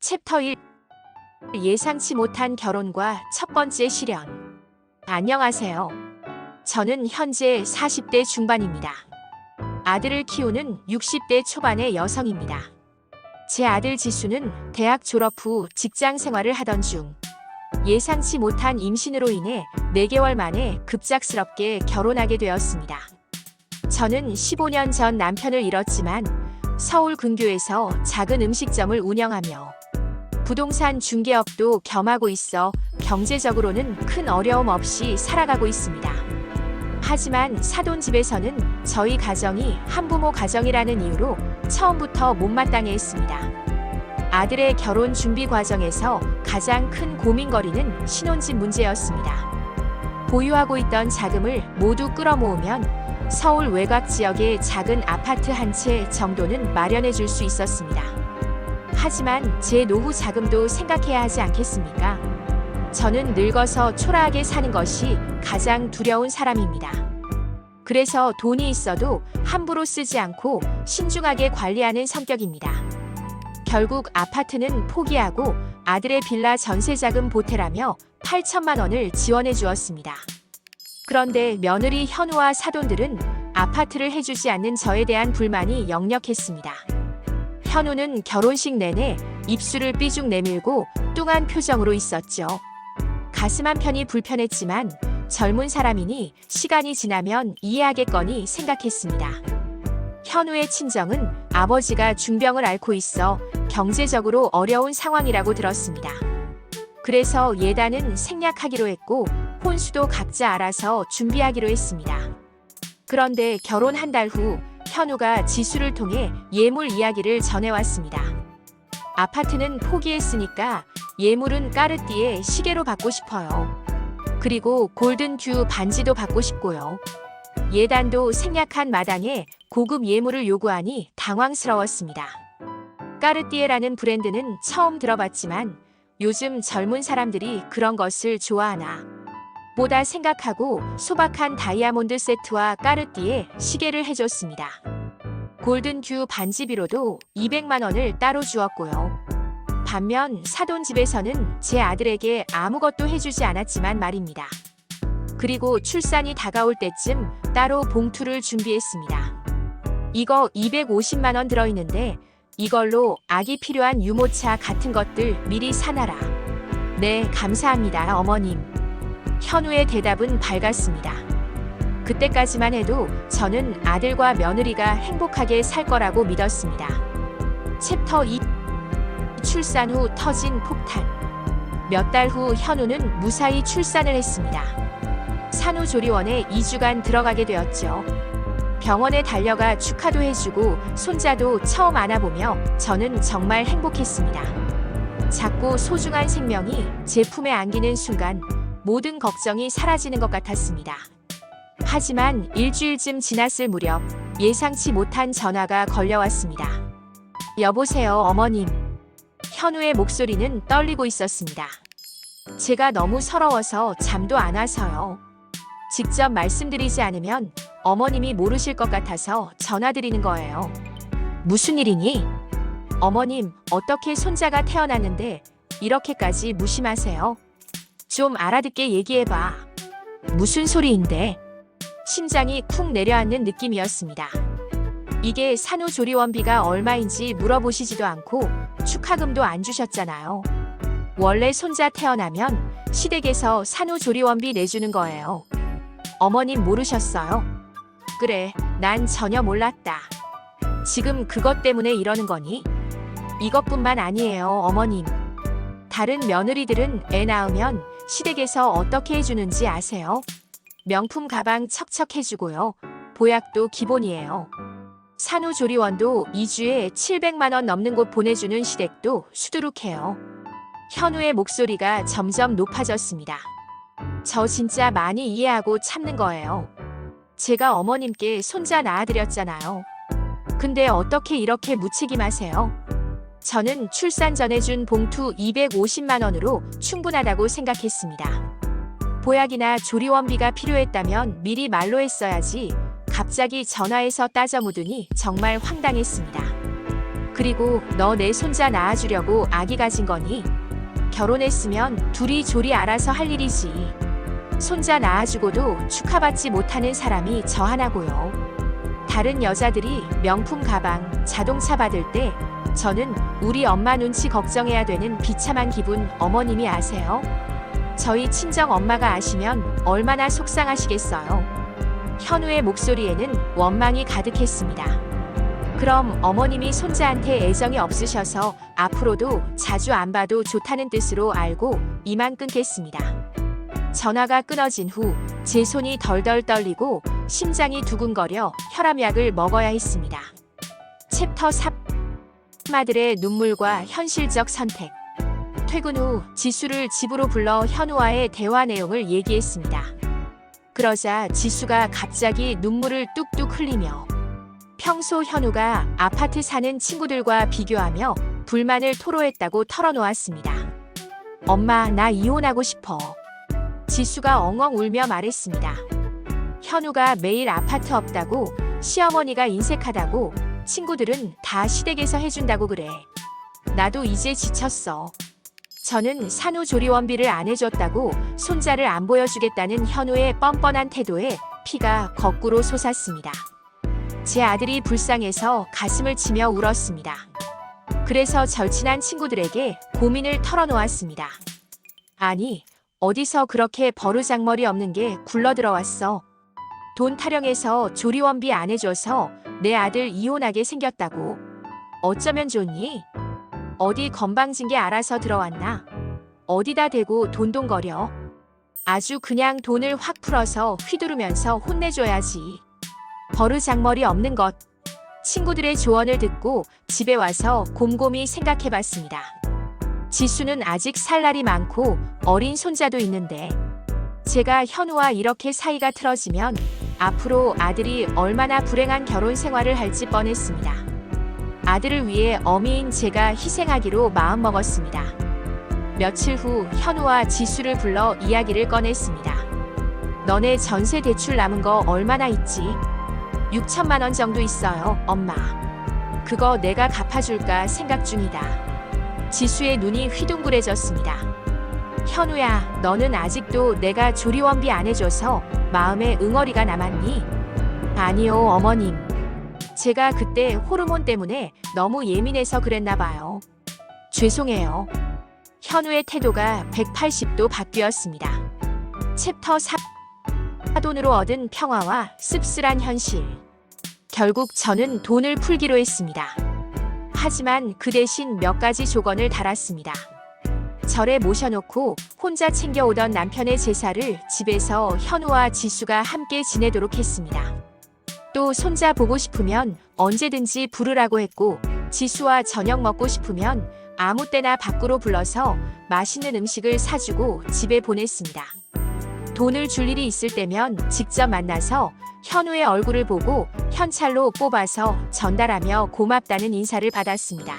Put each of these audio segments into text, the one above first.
챕터 1. 예상치 못한 결혼과 첫 번째 시련. 안녕하세요. 저는 현재 40대 중반입니다. 아들을 키우는 60대 초반의 여성입니다. 제 아들 지수는 대학 졸업 후 직장 생활을 하던 중 예상치 못한 임신으로 인해 4개월 만에 급작스럽게 결혼하게 되었습니다. 저는 15년 전 남편을 잃었지만 서울 근교에서 작은 음식점을 운영하며 부동산 중개업도 겸하고 있어 경제적으로는 큰 어려움 없이 살아가고 있습니다. 하지만 사돈집에서는 저희 가정이 한부모 가정이라는 이유로 처음부터 못마땅해 했습니다. 아들의 결혼 준비 과정에서 가장 큰 고민거리는 신혼집 문제였습니다. 보유하고 있던 자금을 모두 끌어모으면 서울 외곽 지역의 작은 아파트 한 채 정도는 마련해 줄 수 있었습니다. 하지만 제 노후 자금도 생각해야 하지 않겠습니까? 저는 늙어서 초라하게 사는 것이 가장 두려운 사람입니다. 그래서 돈이 있어도 함부로 쓰지 않고 신중하게 관리하는 성격입니다. 결국 아파트는 포기하고 아들의 빌라 전세자금 보태라며 8천만 원을 지원해 주었습니다. 그런데 며느리 현우와 사돈들은 아파트를 해주지 않는 저에 대한 불만이 역력했습니다. 현우는 결혼식 내내 입술을 삐죽 내밀고 뚱한 표정으로 있었죠. 가슴 한편이 불편했지만 젊은 사람이니 시간이 지나면 이해하겠거니 생각했습니다. 현우의 친정은 아버지가 중병을 앓고 있어 경제적으로 어려운 상황이라고 들었습니다. 그래서 예단은 생략하기로 했고 혼수도 각자 알아서 준비하기로 했습니다. 그런데 결혼 한 달 후 현우가 지수를 통해 예물 이야기를 전해왔습니다. 아파트는 포기했으니까 예물은 까르띠에 시계로 받고 싶어요. 그리고 골든듀 반지도 받고 싶고요. 예단도 생략한 마당에 고급 예물을 요구하니 당황스러웠습니다. 까르띠에라는 브랜드는 처음 들어봤지만 요즘 젊은 사람들이 그런 것을 좋아하나 보다 생각하고 소박한 다이아몬드 세트와 까르띠에 시계를 해줬습니다. 골든듀 반지비로도 200만 원을 따로 주었고요. 반면 사돈집에서는 제 아들에게 아무것도 해주지 않았지만 말입니다. 그리고 출산이 다가올 때쯤 따로 봉투를 준비했습니다. 이거 250만 원 들어있는데 이걸로 아기 필요한 유모차 같은 것들 미리 사놔라. 네, 감사합니다, 어머님. 현우의 대답은 밝았습니다. 그때까지만 해도 저는 아들과 며느리가 행복하게 살 거라고 믿었습니다. 챕터 2. 출산 후 터진 폭탄. 몇 달 후 현우는 무사히 출산을 했습니다. 산후조리원에 2주간 들어가게 되었죠. 병원에 달려가 축하도 해주고 손자도 처음 안아보며 저는 정말 행복했습니다. 작고 소중한 생명이 제 품에 안기는 순간 모든 걱정이 사라지는 것 같았습니다. 하지만 일주일쯤 지났을 무렵 예상치 못한 전화가 걸려왔습니다. 여보세요, 어머님. 현우의 목소리는 떨리고 있었습니다. 제가 너무 서러워서 잠도 안 와서요. 직접 말씀드리지 않으면 어머님이 모르실 것 같아서 전화드리는 거예요. 무슨 일이니? 어머님, 어떻게 손자가 태어났는데 이렇게까지 무심하세요? 좀 알아듣게 얘기해봐. 무슨 소리인데? 심장이 쿵 내려앉는 느낌이었습니다. 이게 산후조리원비가 얼마인지 물어보시지도 않고 축하금도 안 주셨잖아요. 원래 손자 태어나면 시댁에서 산후조리원비 내주는 거예요. 어머님 모르셨어요? 그래, 난 전혀 몰랐다. 지금 그것 때문에 이러는 거니? 이것뿐만 아니에요, 어머님. 다른 며느리들은 애 낳으면 시댁에서 어떻게 해주는지 아세요? 명품 가방 척척 해주고요. 보약도 기본이에요. 산후조리원도 2주에 700만 원 넘는 곳 보내주는 시댁도 수두룩해요. 현우의 목소리가 점점 높아졌습니다. 저 진짜 많이 이해하고 참는 거예요. 제가 어머님께 손자 낳아드렸잖아요. 근데 어떻게 이렇게 무책임하세요? 저는 출산 전에 준 봉투 250만 원으로 충분하다고 생각했습니다. 보약이나 조리원비가 필요했다면 미리 말로 했어야지 갑자기 전화해서 따져 묻으니 정말 황당했습니다. 그리고 너 내 손자 낳아주려고 아기 가진 거니? 결혼했으면 둘이 조리 알아서 할 일이지. 손자 낳아주고도 축하받지 못하는 사람이 저 하나고요. 다른 여자들이 명품 가방, 자동차 받을 때 저는 우리 엄마 눈치 걱정해야 되는 비참한 기분 어머님이 아세요? 저희 친정 엄마가 아시면 얼마나 속상하시겠어요. 현우의 목소리에는 원망이 가득했습니다. 그럼 어머님이 손자한테 애정이 없으셔서 앞으로도 자주 안 봐도 좋다는 뜻으로 알고 이만 끊겠습니다. 전화가 끊어진 후 제 손이 덜덜 떨리고 심장이 두근거려 혈압약을 먹어야 했습니다. 챕터 3. 아들의 눈물과 현실적 선택. 퇴근 후 지수를 집으로 불러 현우와의 대화 내용을 얘기했습니다. 그러자 지수가 갑자기 눈물을 뚝뚝 흘리며 평소 현우가 아파트 사는 친구들과 비교하며 불만을 토로했다고 털어놓았습니다. 엄마, 나 이혼하고 싶어. 지수가 엉엉 울며 말했습니다. 현우가 매일 아파트 없다고, 시어머니가 인색하다고, 친구들은 다 시댁에서 해준다고 그래. 나도 이제 지쳤어. 저는 산후조리원비를 안 해줬다고 손자를 안 보여주겠다는 현우의 뻔뻔한 태도에 피가 거꾸로 솟았습니다. 제 아들이 불쌍해서 가슴을 치며 울었습니다. 그래서 절친한 친구들에게 고민을 털어놓았습니다. 아니, 어디서 그렇게 버르장머리 없는 게 굴러들어왔어. 돈 타령해서 조리원비 안 해줘서 내 아들 이혼하게 생겼다고. 어쩌면 좋니? 어디 건방진 게 알아서 들어왔나? 어디다 대고 돈돈거려? 아주 그냥 돈을 확 풀어서 휘두르면서 혼내줘야지. 버르장머리 없는 것. 친구들의 조언을 듣고 집에 와서 곰곰이 생각해봤습니다. 지수는 아직 살 날이 많고 어린 손자도 있는데 제가 현우와 이렇게 사이가 틀어지면 앞으로 아들이 얼마나 불행한 결혼 생활을 할지 뻔했습니다. 아들을 위해 어미인 제가 희생하기로 마음먹었습니다. 며칠 후 현우와 지수를 불러 이야기를 꺼냈습니다. 너네 전세 대출 남은 거 얼마나 있지? 6천만 원 정도 있어요, 엄마. 그거 내가 갚아줄까 생각 중이다. 지수의 눈이 휘둥그레졌습니다. 현우야, 너는 아직도 내가 조리원비 안 해줘서 마음에 응어리가 남았니? 아니요, 어머님. 제가 그때 호르몬 때문에 너무 예민해서 그랬나 봐요. 죄송해요. 현우의 태도가 180도 바뀌었습니다. 챕터 4. 돈으로 얻은 평화와 씁쓸한 현실. 결국 저는 돈을 풀기로 했습니다. 하지만 그 대신 몇 가지 조건을 달았습니다. 절에 모셔놓고 혼자 챙겨오던 남편의 제사를 집에서 현우와 지수가 함께 지내도록 했습니다. 또 손자 보고 싶으면 언제든지 부르라고 했고 지수와 저녁 먹고 싶으면 아무 때나 밖으로 불러서 맛있는 음식을 사주고 집에 보냈습니다. 돈을 줄 일이 있을 때면 직접 만나서 현우의 얼굴을 보고 현찰로 뽑아서 전달하며 고맙다는 인사를 받았습니다.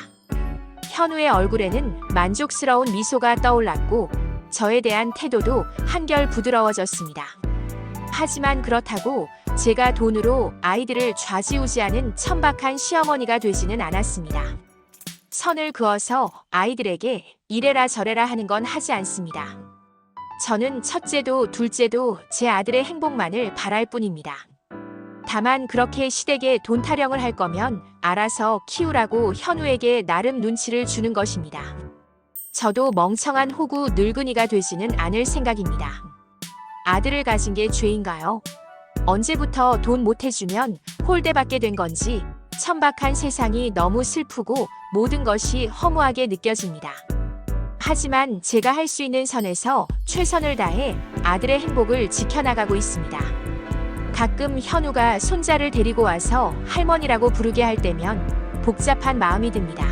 현우의 얼굴에는 만족스러운 미소가 떠올랐고 저에 대한 태도도 한결 부드러워졌습니다. 하지만 그렇다고 제가 돈으로 아이들을 좌지우지하는 천박한 시어머니가 되지는 않았습니다. 선을 그어서 아이들에게 이래라 저래라 하는 건 하지 않습니다. 저는 첫째도 둘째도 제 아들의 행복만을 바랄 뿐입니다. 다만 그렇게 시댁에 돈 타령을 할 거면 알아서 키우라고 현우에게 나름 눈치를 주는 것입니다. 저도 멍청한 호구 늙은이가 되지는 않을 생각입니다. 아들을 가진 게 죄인가요? 언제부터 돈 못 해주면 홀대받게 된 건지 천박한 세상이 너무 슬프고 모든 것이 허무하게 느껴집니다. 하지만 제가 할 수 있는 선에서 최선을 다해 아들의 행복을 지켜나가고 있습니다. 가끔 현우가 손자를 데리고 와서 할머니라고 부르게 할 때면 복잡한 마음이 듭니다.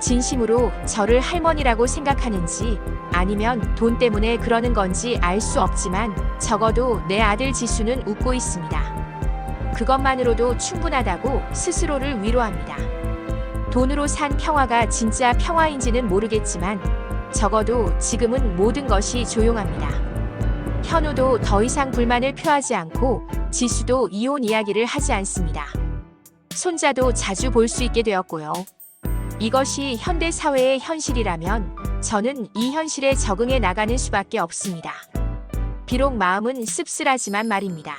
진심으로 저를 할머니라고 생각하는지 아니면 돈 때문에 그러는 건지 알 수 없지만 적어도 내 아들 지수는 웃고 있습니다. 그것만으로도 충분하다고 스스로를 위로합니다. 돈으로 산 평화가 진짜 평화인지는 모르겠지만 적어도 지금은 모든 것이 조용합니다. 현우도 더 이상 불만을 표하지 않고 지수도 이혼 이야기를 하지 않습니다. 손자도 자주 볼 수 있게 되었고요. 이것이 현대 사회의 현실이라면 저는 이 현실에 적응해 나가는 수밖에 없습니다. 비록 마음은 씁쓸하지만 말입니다.